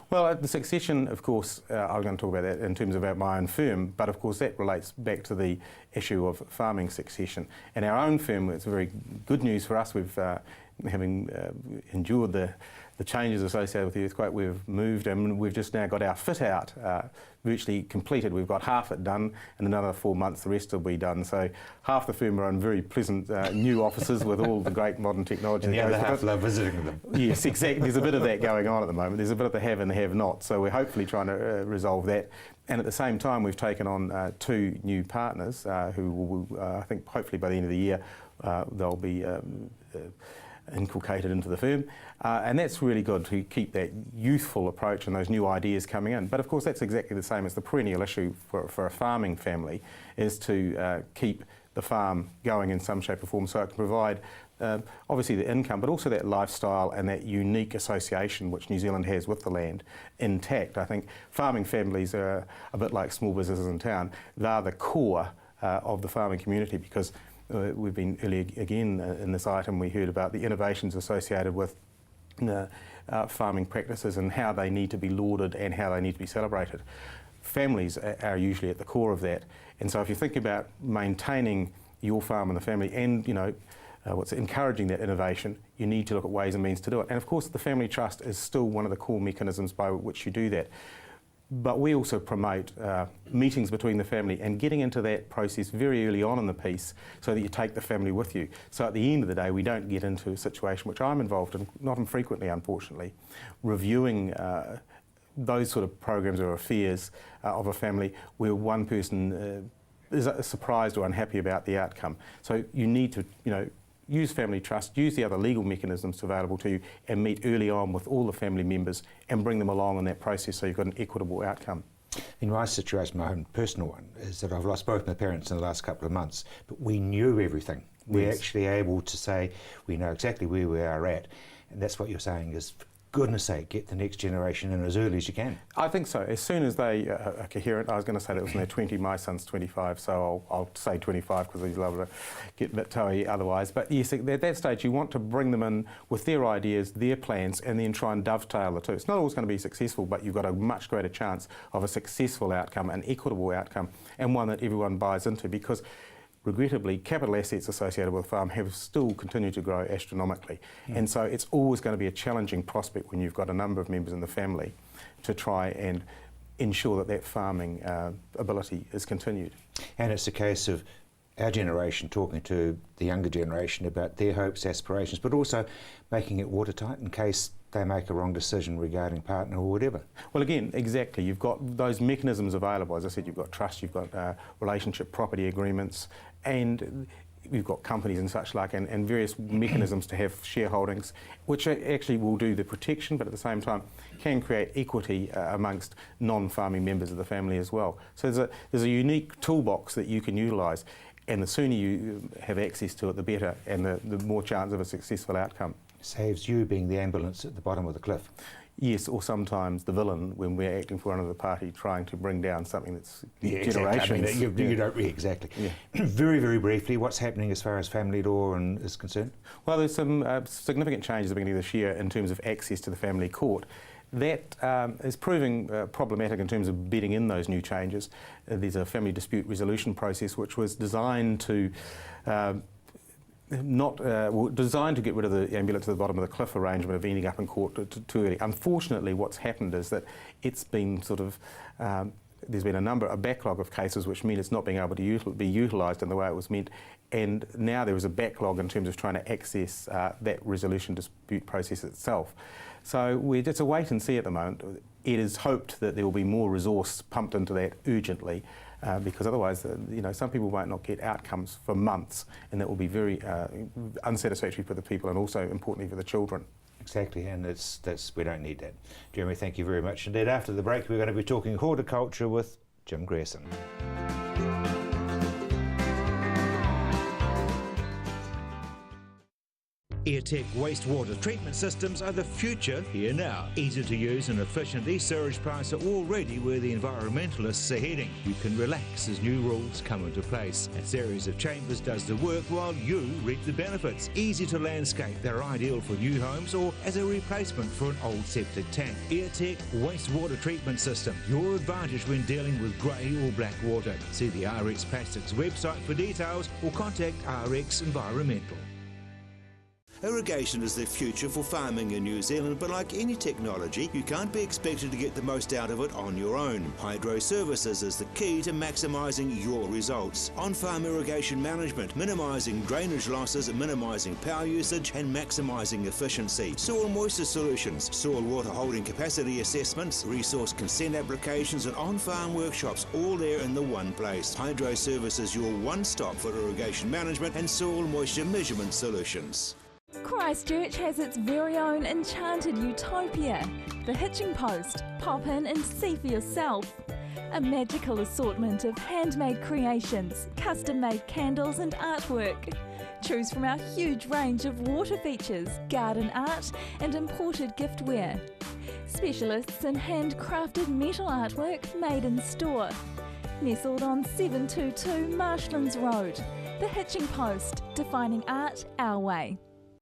Well, the succession, of course, I'm going to talk about that in terms of my own firm, but of course that relates back to the issue of farming succession. In our own firm, it's very good news for us. We've, having endured the changes associated with the earthquake, we've moved and we've just now got our fit out virtually completed. We've got half it done, and another 4 months the rest will be done. So half the firm are in very pleasant new offices with all the great modern technology. And the other half love visiting them. Yes, exactly. There's a bit of that going on at the moment. There's a bit of the have and the have not. So we're hopefully trying to resolve that. And at the same time, we've taken on 2 new partners who will, I think, hopefully by the end of the year, they'll be inculcated into the firm, and that's really good to keep that youthful approach and those new ideas coming in. But of course that's exactly the same as the perennial issue for a farming family, is to keep the farm going in some shape or form, so it can provide obviously the income, but also that lifestyle and that unique association which New Zealand has with the land intact. I think farming families are a bit like small businesses in town. They're the core of the farming community, because we've been early again in this item, we heard about the innovations associated with farming practices and how they need to be lauded and how they need to be celebrated. Families are usually at the core of that, and so if you think about maintaining your farm and the family and, you know, what's encouraging that innovation, you need to look at ways and means to do it. And of course the family trust is still one of the core mechanisms by which you do that. But we also promote meetings between the family and getting into that process very early on in the piece so that you take the family with you. So at the end of the day, we don't get into a situation, which I'm involved in, not infrequently unfortunately, reviewing those sort of programs or affairs of a family where one person is surprised or unhappy about the outcome. So you need to, you know, use family trust, use the other legal mechanisms available to you, and meet early on with all the family members and bring them along in that process so you've got an equitable outcome. In my situation, my own personal one, is that I've lost both my parents in the last couple of months, but we knew everything. We're actually able to say we know exactly where we are at, and that's what you're saying is, for goodness sake, get the next generation in as early as you can. I think so. As soon as they are coherent, I was going to say that was in their 20, my son's 25, so I'll say 25 because he's liable to get a bit toey otherwise. But yes, at that stage you want to bring them in with their ideas, their plans, and then try and dovetail the two. It's not always going to be successful, but you've got a much greater chance of a successful outcome, an equitable outcome, and one that everyone buys into, because regrettably, capital assets associated with a farm have still continued to grow astronomically. And so it's always going to be a challenging prospect when you've got a number of members in the family to try and ensure that that farming ability is continued. And it's a case of our generation talking to the younger generation about their hopes, aspirations, but also making it watertight in case they make a wrong decision regarding partner or whatever. Well, again, exactly. You've got those mechanisms available. As I said, you've got trust, you've got relationship property agreements, and you've got companies and such like, and various mechanisms to have shareholdings, which actually will do the protection, but at the same time can create equity amongst non-farming members of the family as well. So there's a unique toolbox that you can utilise, and the sooner you have access to it, the better, and the more chance of a successful outcome. Saves you being the ambulance at the bottom of the cliff. Yes, or sometimes the villain when we're acting for another party, trying to bring down something that's generations. Exactly. I mean, you don't really, exactly. Yeah. Very, very briefly, what's happening as far as family law is concerned? Well, there's some significant changes at the beginning of this year in terms of access to the family court. That is proving problematic in terms of bedding in those new changes. There's a family dispute resolution process which was designed to designed to get rid of the ambulance at the bottom of the cliff arrangement of ending up in court too early. Unfortunately, what's happened is that it's been sort of there's been a backlog of cases which mean it's not being able to be utilised in the way it was meant, and now there is a backlog in terms of trying to access that resolution dispute process itself. So it's a wait and see at the moment. It is hoped that there will be more resource pumped into that urgently, because otherwise, you know, some people might not get outcomes for months, and that will be very unsatisfactory for the people and also importantly for the children. Exactly, and we don't need that. Jeremy, thank you very much indeed. After the break, we're going to be talking horticulture with Jim Grierson. Airtech wastewater treatment systems are the future here now. Easy to use and efficiently, sewage plants are already where the environmentalists are heading. You can relax as new rules come into place. A series of chambers does the work while you reap the benefits. Easy to landscape, they're ideal for new homes or as a replacement for an old septic tank. Airtech wastewater treatment system, your advantage when dealing with grey or black water. See the RX Plastics website for details or contact RX Environmental. Irrigation is the future for farming in New Zealand, but like any technology, you can't be expected to get the most out of it on your own. Hydro Services is the key to maximising your results. On-farm irrigation management, minimising drainage losses, minimising power usage and maximising efficiency. Soil moisture solutions, soil water holding capacity assessments, resource consent applications and on-farm workshops, all there in the one place. Hydro Services, your one-stop for irrigation management and soil moisture measurement solutions. Christchurch has its very own enchanted utopia, the Hitching Post. Pop in and see for yourself. A magical assortment of handmade creations, custom-made candles and artwork. Choose from our huge range of water features, garden art and imported giftware. Specialists in handcrafted metal artwork made in store. nestled on 722 Marshlands Road. The Hitching Post, defining art our way.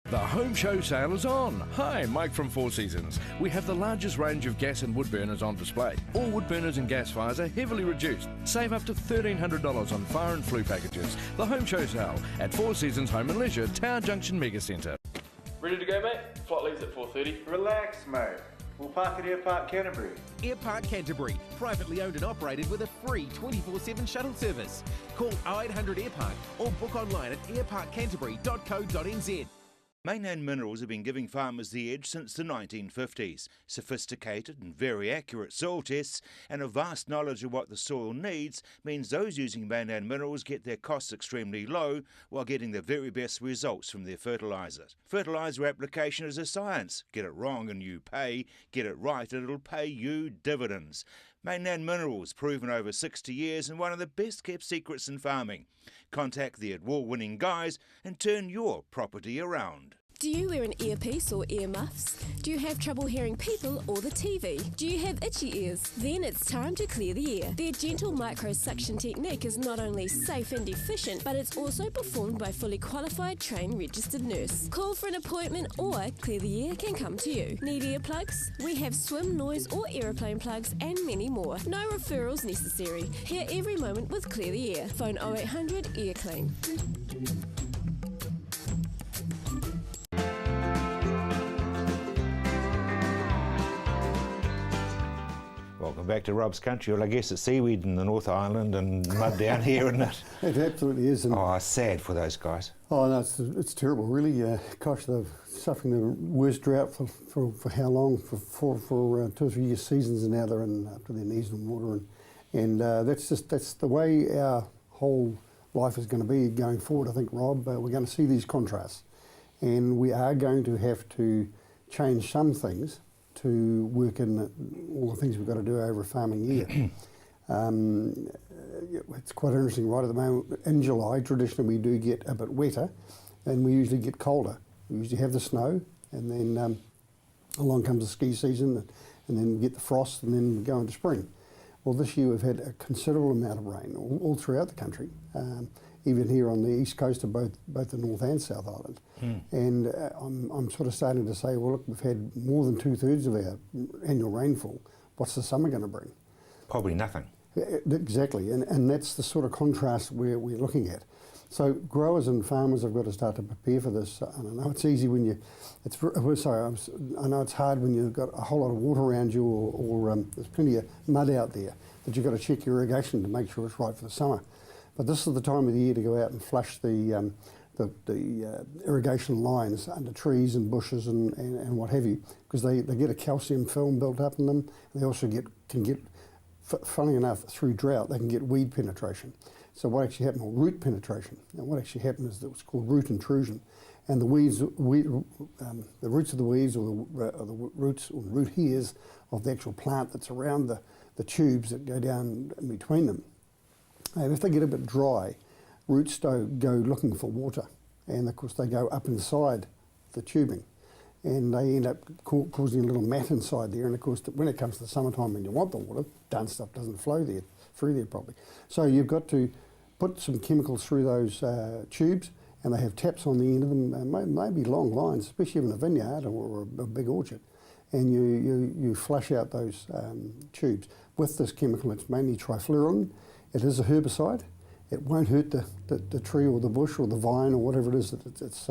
The home show sale is on. Hi, Mike from Four Seasons. We have the largest range of gas and wood burners on display. All wood burners and gas fires are heavily reduced. Save up to $1,300 on fire and flue packages. The home show sale at Four Seasons Home and Leisure, Tower Junction Mega Centre. Ready to go, mate? Flight leaves at 4:30. Relax, mate. We'll park at Airpark Canterbury. Airpark Canterbury, privately owned and operated with a free 24/7 shuttle service. Call 0800 Airpark or book online at airparkcanterbury.co.nz. Mainland Minerals have been giving farmers the edge since the 1950s. Sophisticated and very accurate soil tests and a vast knowledge of what the soil needs means those using Mainland Minerals get their costs extremely low while getting the very best results from their fertiliser. Fertiliser application is a science. Get it wrong and you pay. Get it right and it'll pay you dividends. Mainland Minerals, proven over 60 years and one of the best kept secrets in farming. Contact the award-winning guys and turn your property around. Do you wear an earpiece or earmuffs? Do you have trouble hearing people or the TV? Do you have itchy ears? Then it's time to clear the air. Their gentle micro-suction technique is not only safe and efficient, but it's also performed by fully qualified, trained, registered nurse. Call for an appointment or Clear the Air can come to you. Need earplugs? We have swim, noise or aeroplane plugs and many more. No referrals necessary. Hear every moment with Clear the Air. Phone 0800 Ear Clean. Welcome back to Rob's Country. Well, I guess it's seaweed in the North Island and mud down here, isn't it? It absolutely is. And oh, sad for those guys. Oh, no, it's terrible, really. Gosh, they're suffering the worst drought for how long? For 2 or 3 year seasons, and now they're in up to their knees in water. And that's the way our whole life is going to be going forward, I think, Rob. We're going to see these contrasts. And we are going to have to change some things to work in all the things we've got to do over a farming year. It's quite interesting right at the moment. In July, traditionally we do get a bit wetter and we usually get colder. We usually have the snow and then along comes the ski season and then we get the frost and then we go into spring. Well, this year we've had a considerable amount of rain all throughout the country, even here on the east coast of both the North and South Island. And I'm sort of starting to say, well, look, we've had more than 2/3 of our annual rainfall. What's the summer going to bring? Probably nothing. Exactly, and that's the sort of contrast we're looking at. So growers and farmers have got to start to prepare for this. And I know it's easy when I know it's hard when you've got a whole lot of water around you or there's plenty of mud out there that you've got to check your irrigation to make sure it's right for the summer. But this is the time of the year to go out and flush the irrigation lines under trees and bushes and what have you, because they get a calcium film built up in them. They also can get, funnily enough, through drought, they can get weed penetration. So what actually happened, or root penetration, and what actually happened is that it's called root intrusion. And the roots of the weeds or the roots or root hairs of the actual plant that's around the tubes that go down in between them. And if they get a bit dry, roots go looking for water, and of course they go up inside the tubing, and they end up causing a little mat inside there. And of course, when it comes to the summertime when you want the water, done stuff doesn't flow through there properly. So you've got to put some chemicals through those tubes, and they have taps on the end of them, maybe long lines, especially in a vineyard or a big orchard, and you flush out those tubes with this chemical. It's mainly trifluorine. It is a herbicide. It won't hurt the tree or the bush or the vine or whatever it is that it's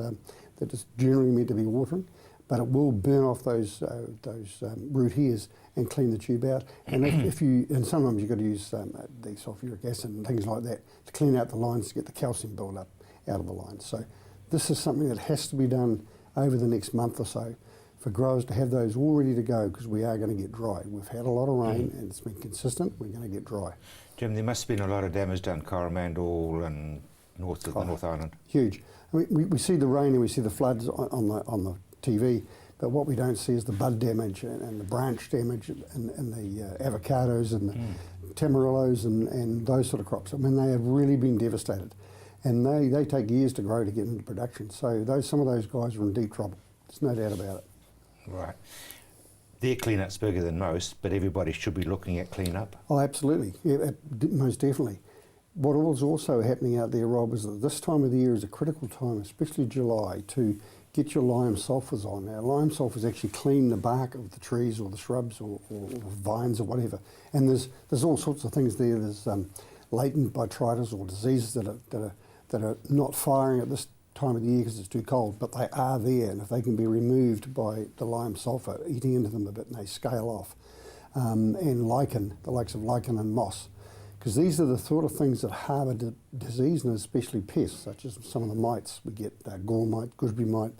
generally meant to be watering, but it will burn off those root hairs and clean the tube out. And and sometimes you've got to use the sulfuric acid and things like that to clean out the lines to get the calcium build up out of the lines. So this is something that has to be done over the next month or so for growers to have those all ready to go, because we are going to get dry. We've had a lot of rain and it's been consistent. We're going to get dry. Jim, there must have been a lot of damage done Coromandel and north of the North Island. Huge. I mean, we see the rain and we see the floods on the TV, but what we don't see is the bud damage and the branch damage and the avocados and the tamarillos and those sort of crops. I mean, they have really been devastated, and they take years to grow to get into production. So some of those guys are in deep trouble. There's no doubt about it. Right. their clean-up's bigger than most, but everybody should be looking at clean-up. Oh, absolutely. Yeah, most definitely. What was also happening out there, Rob, is that this time of the year is a critical time, especially July, to get your lime sulphurs on. Now, lime sulphurs actually clean the bark of the trees or the shrubs or vines or whatever. And there's all sorts of things there. There's latent botrytis or diseases that are not firing at this time of the year because it's too cold, but they are there, and if they can be removed by the lime sulphur, eating into them a bit, and they scale off. And lichen, the likes of lichen and moss, because these are the sort of things that harbour disease, and especially pests, such as some of the mites. We get gall mite, gooseberry mite,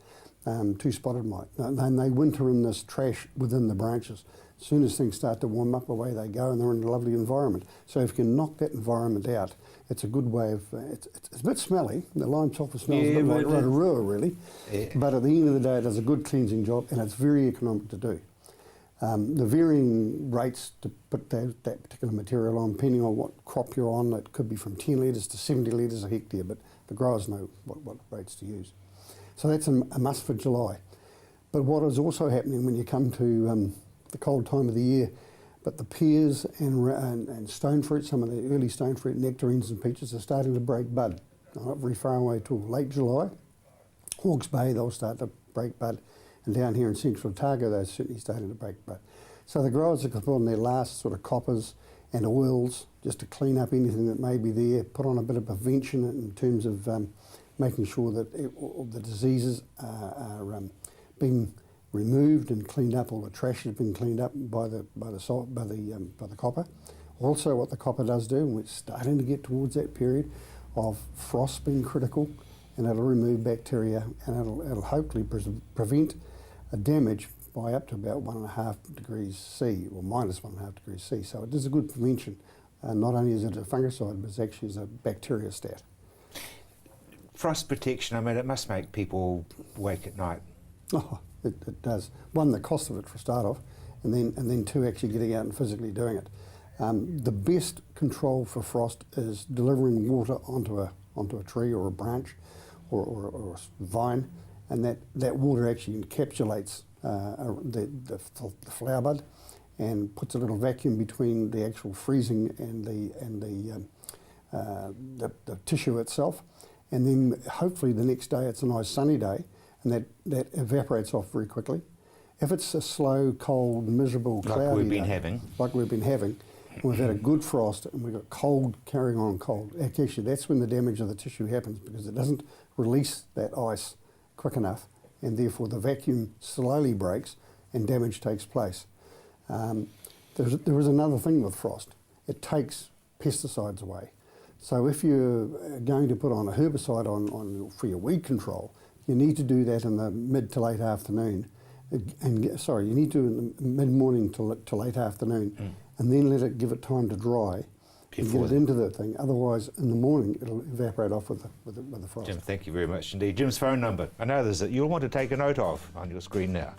two-spotted mite. And they winter in this trash within the branches. As soon as things start to warm up, away they go, and they're in a lovely environment. So if you can knock that environment out, it's a good way of, it's a bit smelly. The lime sulphur smells a bit like Rotorua, really. Yeah. But at the end of the day, it does a good cleansing job, and it's very economic to do. The varying rates to put that particular material on, depending on what crop you're on, it could be from 10 litres to 70 litres a hectare, but the growers know what rates to use. So that's a must for July. But what is also happening when you come to the cold time of the year, but the pears and stone fruit, some of the early stone fruit, nectarines and peaches are starting to break bud. Not very far away till late July. Hawke's Bay, they'll start to break bud. And down here in central Otago, they're certainly starting to break bud. So the growers are put on their last sort of coppers and oils just to clean up anything that may be there, put on a bit of prevention in terms of making sure that the diseases are being removed and cleaned up, all the trash has been cleaned up by the copper. Also, what the copper does do, and we're starting to get towards that period of frost being critical, and it'll remove bacteria, and it'll hopefully prevent a damage by up to about 1.5 degrees C, or minus 1.5 degrees C. So it is a good prevention. Not only is it a fungicide, but it's actually a bacteriostat. Frost protection, I mean, it must make people wake at night. Oh, it does. One, the cost of it for start off, and then two, actually getting out and physically doing it. The best control for frost is delivering water onto a tree or a branch or a vine, and that water actually encapsulates the flower bud and puts a little vacuum between the actual freezing and the tissue itself. And then hopefully the next day it's a nice sunny day, and that evaporates off very quickly. If it's a slow, cold, miserable, cloudy like we've been having, and we've had a good frost and we've got cold carrying on cold, actually that's when the damage of the tissue happens, because it doesn't release that ice quick enough, and therefore the vacuum slowly breaks and damage takes place. There is another thing with frost. It takes pesticides away. So if you're going to put on a herbicide for your weed control, you need to do that in the mid to late afternoon. You need to in the mid-morning to late afternoon, and then give it time to dry and get it into the thing. Otherwise, in the morning, it'll evaporate off with the frost. Jim, thank you very much indeed. Jim's phone number, I know there's you'll want to take a note of on your screen now.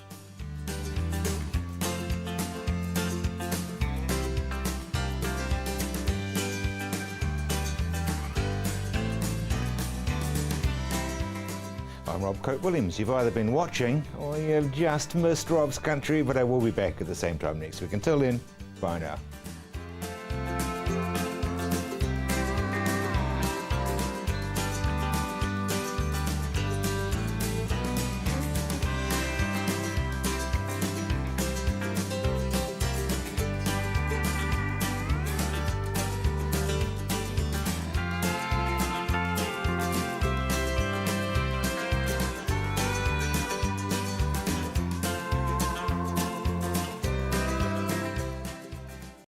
I'm Rob Cope-Williams. You've either been watching or you've just missed Rob's Country, but I will be back at the same time next week. Until then, bye now.